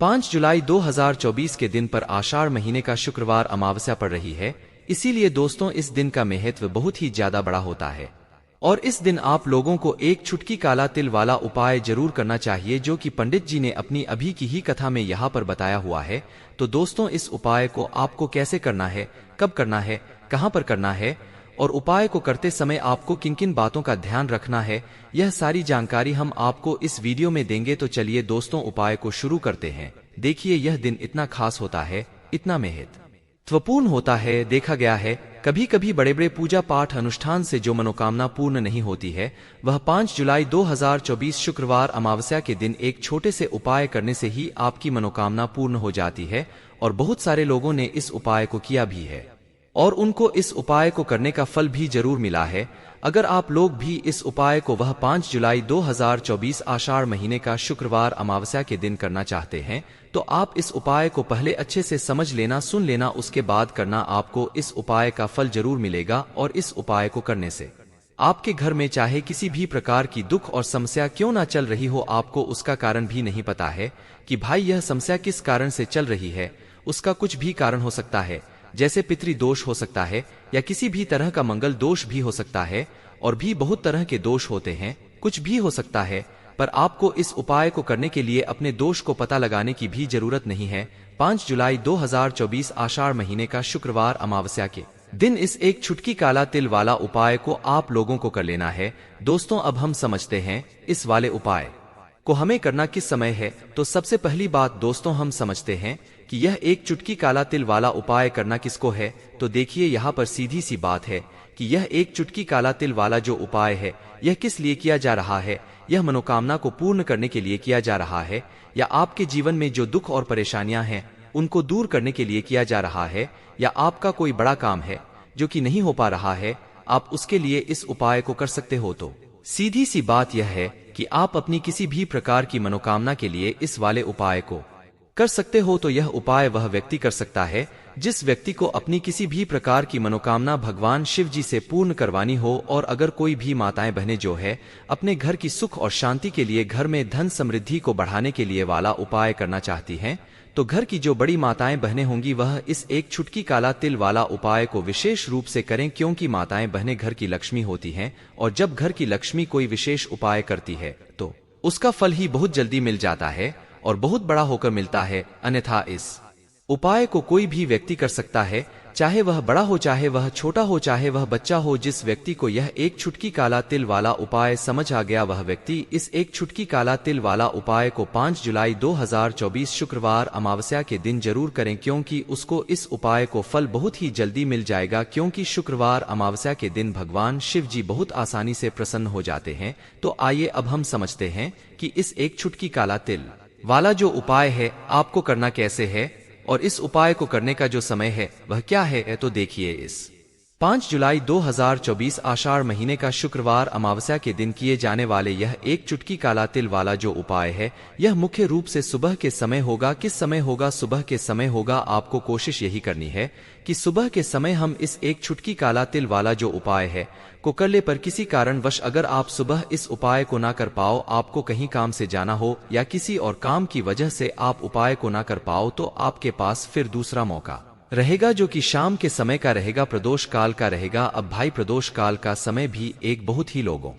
5 जुलाई 2024 के दिन पर आषाढ़ महीने का शुक्रवार अमावस्या पड़ रही है। इसीलिए दोस्तों इस दिन का महत्व बहुत ही ज्यादा बड़ा होता है और इस दिन आप लोगों को एक चुटकी काला तिल वाला उपाय जरूर करना चाहिए, जो कि पंडित जी ने अपनी अभी की ही कथा में यहाँ पर बताया हुआ है। तो दोस्तों इस उपाय को आपको कैसे करना है, कब करना है, कहाँ पर करना है और उपाय को करते समय आपको किन किन बातों का ध्यान रखना है, यह सारी जानकारी हम आपको इस वीडियो में देंगे। तो चलिए दोस्तों उपाय को शुरू करते हैं। देखिए यह दिन इतना खास होता है, इतना महत्वपूर्ण होता है। देखा गया है कभी कभी बड़े बड़े पूजा पाठ अनुष्ठान से जो मनोकामना पूर्ण नहीं होती है, वह 5 जुलाई 2024 शुक्रवार अमावस्या के दिन एक छोटे से उपाय करने से ही आपकी मनोकामना पूर्ण हो जाती है। और बहुत सारे लोगों ने इस उपाय को किया भी है और उनको इस उपाय को करने का फल भी जरूर मिला है। अगर आप लोग भी इस उपाय को वह 5 जुलाई 2024 आषाढ़ महीने का शुक्रवार अमावस्या के दिन करना चाहते हैं, तो आप इस उपाय को पहले अच्छे से समझ लेना, सुन लेना, उसके बाद करना। आपको इस उपाय का फल जरूर मिलेगा और इस उपाय को करने से आपके घर में चाहे किसी भी प्रकार की दुख और समस्या क्यों ना चल रही हो, आपको उसका कारण भी नहीं पता है कि भाई यह समस्या किस कारण से चल रही है। उसका कुछ भी कारण हो सकता है, जैसे पितृ दोष हो सकता है या किसी भी तरह का मंगल दोष भी हो सकता है और भी बहुत तरह के दोष होते हैं, कुछ भी हो सकता है। पर आपको इस उपाय को करने के लिए अपने दोष को पता लगाने की भी जरूरत नहीं है। 5 जुलाई 2024 आषाढ़ महीने का शुक्रवार अमावस्या के दिन इस एक चुटकी काला तिल वाला उपाय को आप लोगों को कर लेना है। दोस्तों अब हम समझते हैं इस वाले उपाय को हमें करना किस समय है। तो सबसे पहली बात दोस्तों हम समझते हैं कि यह एक चुटकी काला तिल वाला उपाय करना किसको है। तो देखिए यहाँ पर सीधी सी बात है कि यह एक चुटकी काला तिल वाला जो उपाय है, यह किस लिए किया जा रहा है। यह मनोकामना को पूर्ण करने के लिए किया जा रहा है, या आपके जीवन में जो दुख और परेशानियां हैं उनको दूर करने के लिए किया जा रहा है, या आपका कोई बड़ा काम है जो कि नहीं हो पा रहा है, आप उसके लिए इस उपाय को कर सकते हो। तो सीधी सी बात यह है कि आप अपनी किसी भी प्रकार की मनोकामना के लिए इस वाले उपाय को कर सकते हो। तो यह उपाय वह व्यक्ति कर सकता है जिस व्यक्ति को अपनी किसी भी प्रकार की मनोकामना भगवान शिव जी से पूर्ण करवानी हो। और अगर कोई भी माताएं बहनें जो है अपने घर की सुख और शांति के लिए, घर में धन समृद्धि को बढ़ाने के लिए वाला उपाय करना चाहती हैं, तो घर की जो बड़ी माताएं बहनें होंगी वह इस एक चुटकी काला तिल वाला उपाय को विशेष रूप से करें, क्योंकि माताएं बहनें घर की लक्ष्मी होती हैं और जब घर की लक्ष्मी कोई विशेष उपाय करती है तो उसका फल ही बहुत जल्दी मिल जाता है और बहुत बड़ा होकर मिलता है। अन्यथा इस उपाय को कोई भी व्यक्ति कर सकता है, चाहे वह बड़ा हो, चाहे वह छोटा हो, चाहे वह बच्चा हो। जिस व्यक्ति को यह एक चुटकी काला तिल वाला उपाय समझ आ गया, वह व्यक्ति इस एक चुटकी काला तिल वाला उपाय को 5 जुलाई 2024 शुक्रवार अमावस्या के दिन जरूर करें, क्योंकि उसको इस उपाय को फल बहुत ही जल्दी मिल जाएगा। क्योंकि शुक्रवार अमावस्या के दिन भगवान शिव जी बहुत आसानी से प्रसन्न हो जाते हैं। तो आइए अब हम समझते हैं कि इस एक चुटकी काला तिल वाला जो उपाय है आपको करना कैसे है और इस उपाय को करने का जो समय है वह क्या है। तो देखिए इस 5 जुलाई 2024 आषाढ़ महीने का शुक्रवार अमावस्या के दिन किए जाने वाले यह एक चुटकी काला तिल वाला जो उपाय है, यह मुख्य रूप से सुबह के समय होगा। किस समय होगा? सुबह के समय होगा। आपको कोशिश यही करनी है कि सुबह के समय हम इस एक चुटकी काला तिल वाला जो उपाय है को कर ले। पर किसी कारणवश अगर आप सुबह इस उपाय को ना कर पाओ, आपको कहीं काम से जाना हो या किसी और काम की वजह से आप उपाय को ना कर पाओ, तो आपके पास फिर दूसरा मौका रहेगा जो कि शाम के समय का रहेगा, प्रदोष काल का रहेगा। अब भाई प्रदोष काल का समय भी एक बहुत ही लोगों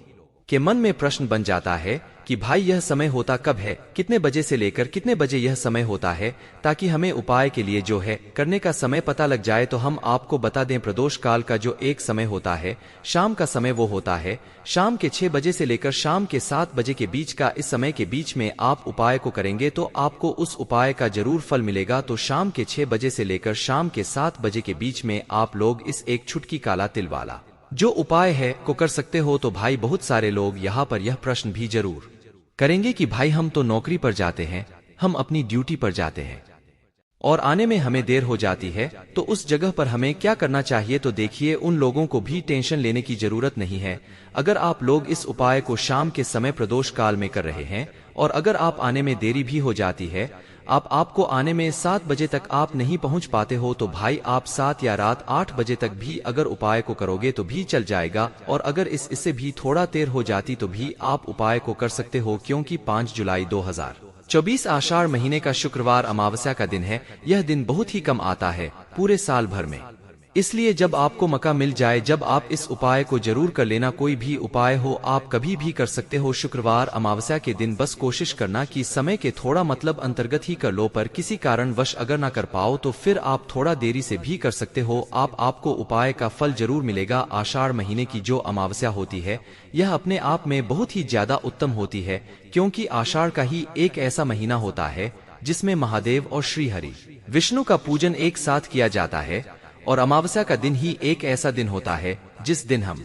के मन में प्रश्न बन जाता है कि भाई यह समय होता कब है, कितने बजे से लेकर कितने बजे यह समय होता है, ताकि हमें उपाय के लिए जो है करने का समय पता लग जाए। तो हम आपको बता दें, प्रदोष काल का जो एक समय होता है, शाम का समय, वो होता है शाम के 6 बजे से लेकर शाम के 7 बजे के बीच का। इस समय के बीच में आप उपाय को करेंगे तो आपको उस उपाय का जरूर फल मिलेगा। तो शाम के 6 बजे से लेकर शाम के 7 बजे के बीच में आप लोग इस एक चुटकी काला तिल वाला जो उपाय है को कर सकते हो। तो भाई बहुत सारे लोग यहाँ पर यह प्रश्न भी जरूर करेंगे कि भाई हम तो नौकरी पर जाते हैं, हम अपनी ड्यूटी पर जाते हैं और आने में हमें देर हो जाती है, तो उस जगह पर हमें क्या करना चाहिए। तो देखिए उन लोगों को भी टेंशन लेने की जरूरत नहीं है। अगर आप लोग इस उपाय को शाम के समय प्रदोष काल में कर रहे हैं और अगर आप आने में देरी भी हो जाती है, आपको आने में 7 बजे तक आप नहीं पहुंच पाते हो, तो भाई आप 7 या रात 8 बजे तक भी अगर उपाय को करोगे तो भी चल जाएगा। और अगर इससे भी थोड़ा देर हो जाती तो भी आप उपाय को कर सकते हो, क्योंकि 5 जुलाई 2024 24 आषाढ़ महीने का शुक्रवार अमावस्या का दिन है। यह दिन बहुत ही कम आता है पूरे साल भर में, इसलिए जब आपको मौका मिल जाए जब आप इस उपाय को जरूर कर लेना। कोई भी उपाय हो आप कभी भी कर सकते हो। शुक्रवार अमावस्या के दिन बस कोशिश करना कि समय के थोड़ा मतलब अंतर्गत ही कर लो, पर किसी कारणवश अगर ना कर पाओ तो फिर आप थोड़ा देरी से भी कर सकते हो। आपको उपाय का फल जरूर मिलेगा। आषाढ़ महीने की जो अमावस्या होती है यह अपने आप में बहुत ही ज्यादा उत्तम होती है, क्योंकि आषाढ़ का ही एक ऐसा महीना होता है जिसमें महादेव और श्री हरि विष्णु का पूजन एक साथ किया जाता है। और अमावस्या का दिन ही एक ऐसा दिन होता है जिस दिन हम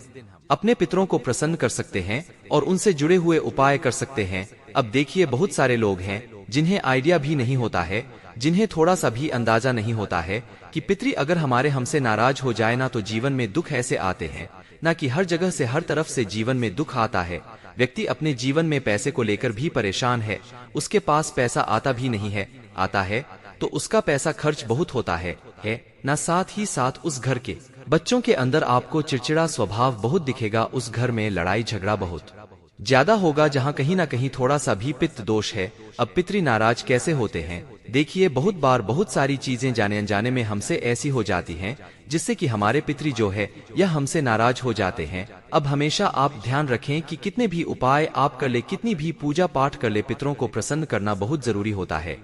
अपने पितरों को प्रसन्न कर सकते हैं और उनसे जुड़े हुए उपाय कर सकते हैं। अब देखिए, बहुत सारे लोग हैं जिन्हें आइडिया भी नहीं होता है, जिन्हें थोड़ा सा भी अंदाजा नहीं होता है कि पितरी अगर हमारे हमसे नाराज हो जाए ना तो जीवन में दुख ऐसे आते हैं ना कि हर जगह से हर तरफ से जीवन में दुख आता है। व्यक्ति अपने जीवन में पैसे को लेकर भी परेशान है, उसके पास पैसा आता भी नहीं है, आता है तो उसका पैसा खर्च बहुत होता है ना। साथ ही साथ उस घर के बच्चों के अंदर आपको चिड़चिड़ा स्वभाव बहुत दिखेगा। उस घर में लड़ाई झगड़ा बहुत ज्यादा होगा जहाँ कहीं ना कहीं थोड़ा सा भी पित्त दोष है। अब पितरी नाराज कैसे होते हैं? देखिए, बहुत बार बहुत सारी चीजें जाने अनजाने में हमसे ऐसी हो जाती हैं जिससे कि हमारे पितरी जो है यह हमसे नाराज हो जाते हैं। अब हमेशा आप ध्यान रखें कि कितने भी उपाय आप कर ले, कितनी भी पूजा पाठ कर ले, पितरों को प्रसन्न करना बहुत जरूरी होता है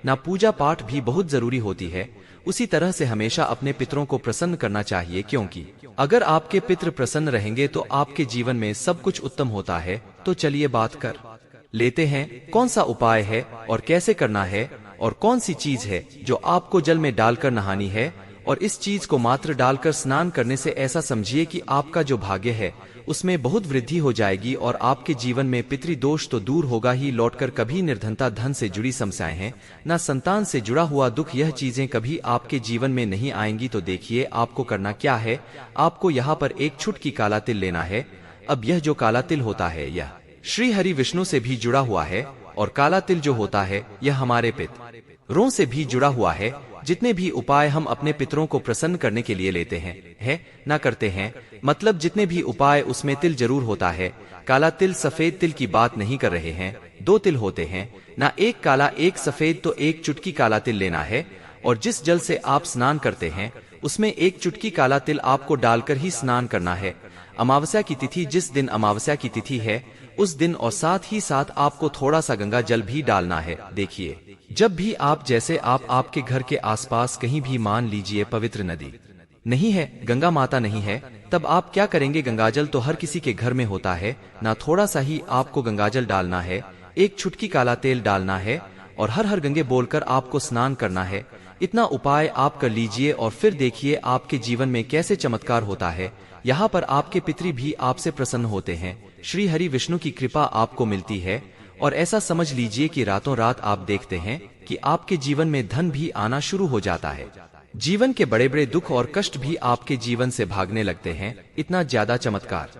ना। पूजा पाठ भी बहुत जरूरी होती है, उसी तरह से हमेशा अपने पितरों को प्रसन्न करना चाहिए, क्योंकि अगर आपके पितृ प्रसन्न रहेंगे तो आपके जीवन में सब कुछ उत्तम होता है। तो चलिए बात कर लेते हैं कौन सा उपाय है और कैसे करना है और कौन सी चीज है जो आपको जल में डालकर नहानी है। और इस चीज को मात्र डालकर स्नान करने से ऐसा समझिए कि आपका जो भाग्य है उसमें बहुत वृद्धि हो जाएगी और आपके जीवन में पितृ दोष तो दूर होगा ही, लौटकर कभी निर्धनता, धन से जुड़ी समस्याएं हैं ना, संतान से जुड़ा हुआ दुख, यह चीजें कभी आपके जीवन में नहीं आएंगी। तो देखिए आपको करना क्या है। आपको यहाँ पर एक चुटकी काला तिल लेना है। अब यह जो काला तिल होता है यह श्री हरि विष्णु से भी जुड़ा हुआ है और काला तिल जो होता है यह हमारे पितरों से भी जुड़ा हुआ है। जितने भी उपाय हम अपने पितरों को प्रसन्न करने के लिए लेते हैं ना करते हैं, मतलब जितने भी उपाय उसमें तिल जरूर होता है। काला तिल, सफेद तिल की बात नहीं कर रहे हैं। 2 तिल होते हैं ना, एक काला एक सफेद। तो एक चुटकी काला तिल लेना है और जिस जल से आप स्नान करते हैं उसमें एक चुटकी काला तिल आपको डालकर ही स्नान करना है। अमावस्या की तिथि, जिस दिन अमावस्या की तिथि है उस दिन, और साथ ही साथ आपको थोड़ा सा गंगा जल भी डालना है। देखिए, जब भी आप जैसे आप आपके घर के आसपास कहीं भी मान लीजिए पवित्र नदी नहीं है, गंगा माता नहीं है, तब आप क्या करेंगे? गंगाजल तो हर किसी के घर में होता है ना, थोड़ा सा ही आपको गंगाजल डालना है, एक चुटकी काला तेल डालना है और हर हर गंगे बोलकर आपको स्नान करना है। इतना उपाय आप कर लीजिए और फिर देखिए आपके जीवन में कैसे चमत्कार होता है। यहाँ पर आपके पितरी भी आपसे प्रसन्न होते हैं, श्री हरि विष्णु की कृपा आपको मिलती है। और ऐसा समझ लीजिए कि रातों रात आप देखते हैं कि आपके जीवन में धन भी आना शुरू हो जाता है। जीवन के बड़े बड़े दुख और कष्ट भी आपके जीवन से भागने लगते हैं। इतना ज्यादा चमत्कार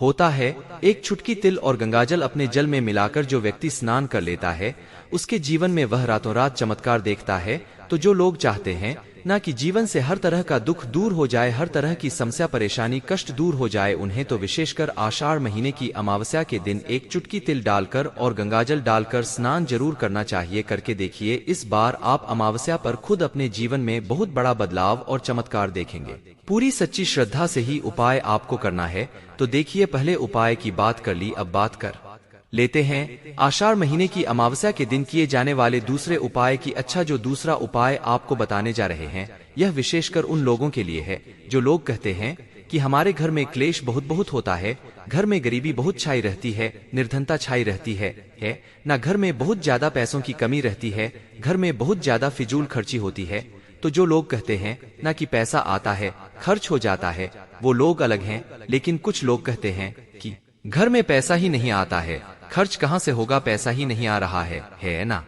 होता है। एक चुटकी तिल और गंगाजल अपने जल में मिलाकर जो व्यक्ति स्नान कर लेता है उसके जीवन में वह रातों रात चमत्कार देखता है। तो जो लोग चाहते हैं ना कि जीवन से हर तरह का दुख दूर हो जाए, हर तरह की समस्या परेशानी कष्ट दूर हो जाए, उन्हें तो विशेषकर आषाढ़ महीने की अमावस्या के दिन एक चुटकी तिल डालकर और गंगाजल डालकर स्नान जरूर करना चाहिए। करके देखिए, इस बार आप अमावस्या पर खुद अपने जीवन में बहुत बड़ा बदलाव और चमत्कार देखेंगे। पूरी सच्ची श्रद्धा से ही उपाय आपको करना है। तो देखिए, पहले उपाय की बात कर ली, अब बात कर लेते हैं आषाढ़ महीने की अमावस्या के दिन किए जाने वाले दूसरे उपाय की। अच्छा, जो दूसरा उपाय आपको बताने जा रहे हैं यह विशेषकर उन लोगों के लिए है जो लोग कहते हैं कि हमारे घर में क्लेश बहुत होता है, घर में गरीबी बहुत छाई रहती है, निर्धनता छाई रहती है ना, घर में बहुत ज्यादा पैसों की कमी रहती है, घर में बहुत ज्यादा फिजूल खर्ची होती है। तो जो लोग कहते हैं ना कि पैसा आता है खर्च हो जाता है, वो लोग अलग हैं। लेकिन कुछ लोग कहते हैं कि घर में पैसा ही नहीं आता है, खर्च कहाँ से होगा, पैसा ही नहीं आ रहा है ना।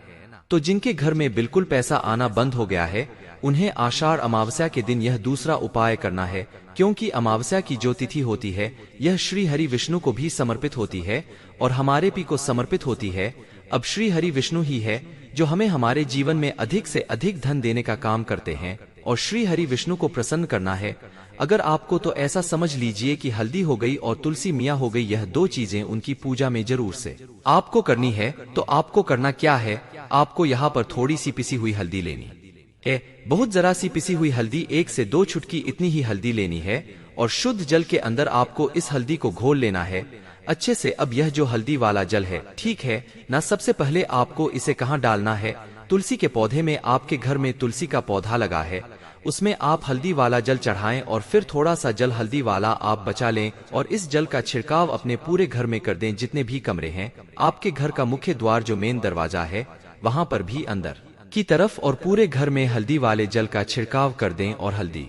तो जिनके घर में बिल्कुल पैसा आना बंद हो गया है उन्हें आषाढ़ अमावस्या के दिन यह दूसरा उपाय करना है। क्योंकि अमावस्या की जो तिथि होती है यह श्री हरि विष्णु को भी समर्पित होती है और हमारे पी को समर्पित होती है। अब श्री हरि विष्णु ही है जो हमें हमारे जीवन में अधिक से अधिक धन देने का काम करते हैं। और श्री हरि विष्णु को प्रसन्न करना है। अगर आपको तो ऐसा समझ लीजिए कि हल्दी हो गई और तुलसी मियाँ हो गई, यह दो चीजें उनकी पूजा में जरूर से आपको करनी है। तो आपको करना क्या है, आपको यहाँ पर थोड़ी सी पिसी हुई हल्दी लेनी है, बहुत जरा सी पिसी हुई हल्दी, 1 से 2 चुटकी इतनी ही हल्दी लेनी है और शुद्ध जल के अंदर आपको इस हल्दी को घोल लेना है अच्छे से। अब यह जो हल्दी वाला जल है, ठीक है ना, सबसे पहले आपको इसे कहाँ डालना है, तुलसी के पौधे में। आपके घर में तुलसी का पौधा लगा है, उसमें आप हल्दी वाला जल चढ़ाएं और फिर थोड़ा सा जल हल्दी वाला आप बचा लें और इस जल का छिड़काव अपने पूरे घर में कर दें। जितने भी कमरे हैं आपके घर का मुख्य द्वार जो मेन दरवाजा है वहां पर भी अंदर की तरफ और पूरे घर में हल्दी वाले जल का छिड़काव कर दें और हल्दी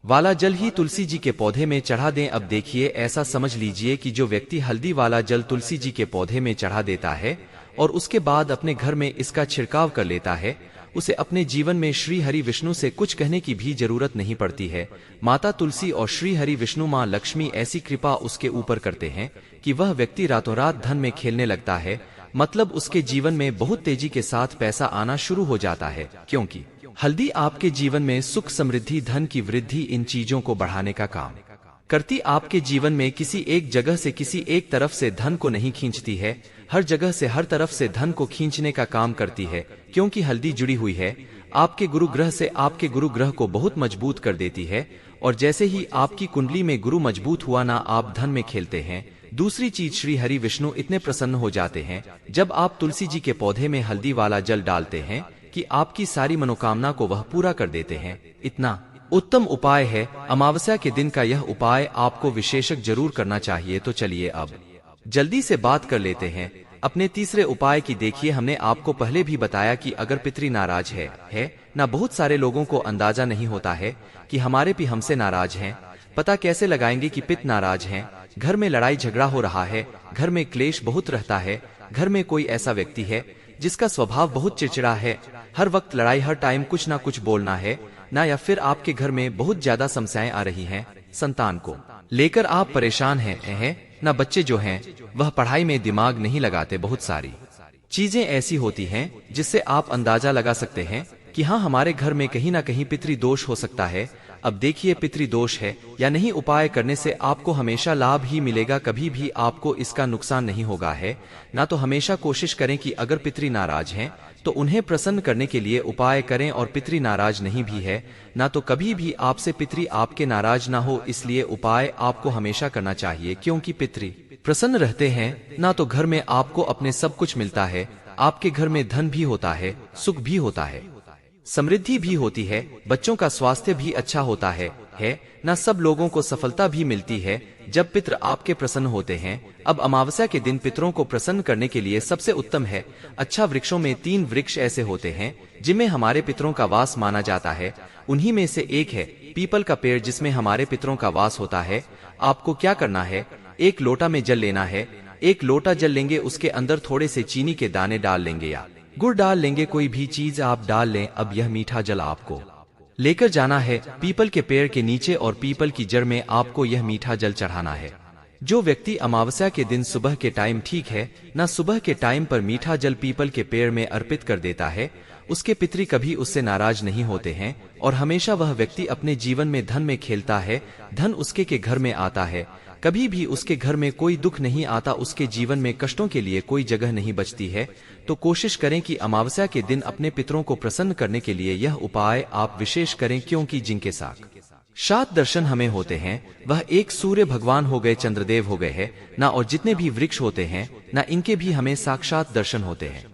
वाला जल ही तुलसी जी के पौधे में चढ़ा दें। अब देखिए, ऐसा समझ लीजिए कि जो व्यक्ति हल्दी वाला जल तुलसी जी के पौधे में चढ़ा देता है और उसके बाद अपने घर में इसका छिड़काव कर लेता है, उसे अपने जीवन में श्री हरि विष्णु से कुछ कहने की भी जरूरत नहीं पड़ती है। माता तुलसी और श्री हरि विष्णु माँ लक्ष्मी ऐसी कृपा उसके ऊपर करते हैं कि वह व्यक्ति रातों रात धन में खेलने लगता है, मतलब उसके जीवन में बहुत तेजी के साथ पैसा आना शुरू हो जाता है, क्योंकि हल्दी आपके जीवन में सुख, समृद्धि, धन की वृद्धि, इन चीजों को बढ़ाने का काम करती। आपके जीवन में किसी एक जगह से, किसी एक तरफ से धन को नहीं खींचती है, हर जगह से, हर तरफ से धन को खींचने का काम करती है, क्योंकि हल्दी जुड़ी हुई है आपके गुरु ग्रह से। आपके गुरु ग्रह को बहुत मजबूत कर देती है और जैसे ही आपकी कुंडली में गुरु मजबूत हुआ ना, आप धन में खेलते हैं। दूसरी चीज, श्री हरि विष्णु इतने प्रसन्न हो जाते हैं जब आप तुलसी जी के पौधे में हल्दी वाला जल डालते हैं कि आपकी सारी मनोकामना को वह पूरा कर देते हैं। इतना उत्तम उपाय है। अमावस्या के दिन का यह उपाय आपको विशेषक जरूर करना चाहिए। तो चलिए अब जल्दी से बात कर लेते हैं अपने तीसरे उपाय की। देखिए, हमने आपको पहले भी बताया कि अगर पितृ नाराज है ना, बहुत सारे लोगों को अंदाजा नहीं होता है कि हमारे भी हमसे नाराज हैं। पता कैसे लगाएंगे कि पिता नाराज हैं? घर में लड़ाई झगड़ा हो रहा है, घर में क्लेश बहुत रहता है, घर में कोई ऐसा व्यक्ति है जिसका स्वभाव बहुत चिड़चिड़ा है, हर वक्त लड़ाई, हर टाइम कुछ ना कुछ बोलना है ना, या फिर आपके घर में बहुत ज्यादा समस्याएं आ रही हैं, संतान को लेकर आप परेशान हैं ना, बच्चे जो हैं वह पढ़ाई में दिमाग नहीं लगाते, बहुत सारी चीजें ऐसी होती हैं जिससे आप अंदाजा लगा सकते हैं कि हाँ, हमारे घर में कहीं ना कहीं पितृ दोष हो सकता है। अब देखिए, पितृ दोष है या नहीं, उपाय करने से आपको हमेशा लाभ ही मिलेगा, कभी भी आपको इसका नुकसान नहीं होगा है ना। तो हमेशा कोशिश करें कि अगर पितृ नाराज हैं तो उन्हें प्रसन्न करने के लिए उपाय करें, और पितृ नाराज नहीं भी है ना तो कभी भी आपसे पितृ आपके नाराज ना हो, इसलिए उपाय आपको हमेशा करना चाहिए। क्योंकि पितृ प्रसन्न रहते हैं ना तो घर में आपको अपने सब कुछ मिलता है, आपके घर में धन भी होता है, सुख भी होता है, समृद्धि भी होती है, बच्चों का स्वास्थ्य भी अच्छा होता है ना, सब लोगों को सफलता भी मिलती है जब पितृ आपके प्रसन्न होते हैं। अब अमावस्या के दिन पितरों को प्रसन्न करने के लिए सबसे उत्तम है, अच्छा, वृक्षों में 3 वृक्ष ऐसे होते हैं जिनमें हमारे पितरों का वास माना जाता है। उन्हीं में से एक है पीपल का पेड़, जिसमें हमारे पितरों का वास होता है। आपको क्या करना है, एक लोटा में जल लेना है, 1 लोटा जल लेंगे, उसके अंदर थोड़े से चीनी के दाने डाल लेंगे या गुड़ डाल लेंगे, कोई भी चीज आप डाल लें। अब यह मीठा जल आपको लेकर जाना है पीपल के पेड़ के नीचे और पीपल की जड़ में आपको यह मीठा जल चढ़ाना है। जो व्यक्ति अमावस्या के दिन सुबह के टाइम, ठीक है ना, सुबह के टाइम पर मीठा जल पीपल के पेड़ में अर्पित कर देता है, उसके पितृ कभी उससे नाराज नहीं होते हैं और हमेशा वह व्यक्ति अपने जीवन में धन में खेलता है, धन उसके के घर में आता है, कभी भी उसके घर में कोई दुख नहीं आता, उसके जीवन में कष्टों के लिए कोई जगह नहीं बचती है। तो कोशिश करें कि अमावस्या के दिन अपने पितरों को प्रसन्न करने के लिए यह उपाय आप विशेष करें, क्योंकि जिनके साक्षात दर्शन हमें होते हैं वह एक सूर्य भगवान हो गए, चंद्रदेव हो गए हैं ना, और जितने भी वृक्ष होते हैं ना, इनके भी हमें साक्षात दर्शन होते हैं।